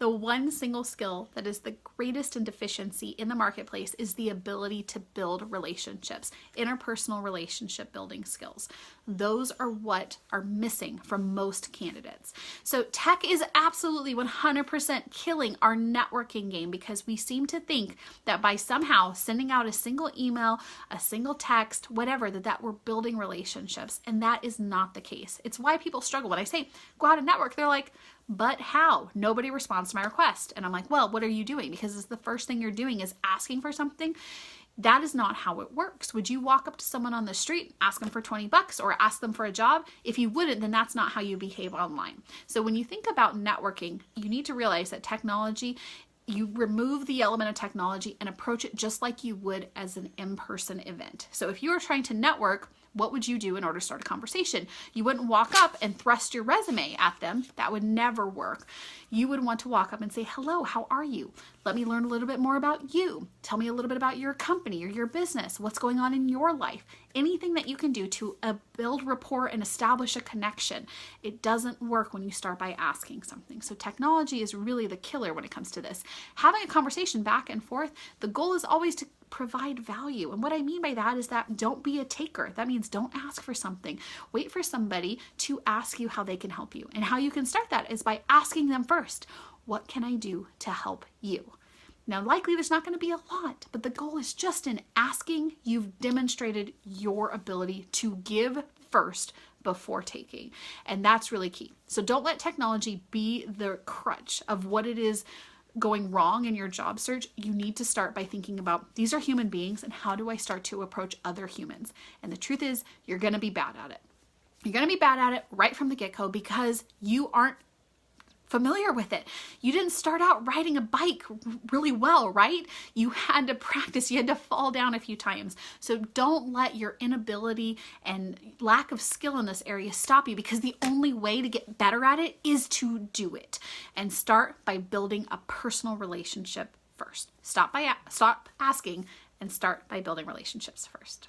The one single skill that is the greatest in deficiency in the marketplace is the ability to build relationships, interpersonal relationship building skills. Those are what are missing from most candidates. So tech is absolutely 100% killing our networking game because we seem to think that by somehow sending out a single email, a single text, whatever, that we're building relationships. And that is not the case. It's why people struggle. When I say go out and network, they're like, but how? Nobody responds to my request. And I'm like, well, what are you doing? Because it's the first thing you're doing is asking for something. That is not how it works. Would you walk up to someone on the street, ask them for 20 bucks or ask them for a job? If you wouldn't, then that's not how you behave online. So when you think about networking, you need to realize that technology, you remove the element of technology and approach it just like you would as an in-person event. So if you were trying to network, what would you do in order to start a conversation? You wouldn't walk up and thrust your resume at them. That would never work. You would want to walk up and say, hello, how are you? Let me learn a little bit more about you. Tell me a little bit about your company or your business. What's going on in your life? Anything that you can do to build rapport and establish a connection. It doesn't work when you start by asking something. So technology is really the killer when it comes to this. Having a conversation back and forth, the goal is always to provide value. And what I mean by that is that don't be a taker. That means don't ask for something. Wait for somebody to ask you how they can help you. And how you can start that is by asking them first, what can I do to help you? Now, likely there's not going to be a lot, but the goal is just in asking, you've demonstrated your ability to give first before taking. And that's really key. So don't let technology be the crutch of what it is going wrong in your job search. You need to start by thinking about, these are human beings, and how do I start to approach other humans? And the truth is, you're going to be bad at it. You're going to be bad at it right from the get-go because you aren't familiar with it. You didn't start out riding a bike really well, right? You had to practice. You had to fall down a few times. So don't let your inability and lack of skill in this area stop you, because the only way to get better at it is to do it. And start by building a personal relationship first. Stop asking and start by building relationships first.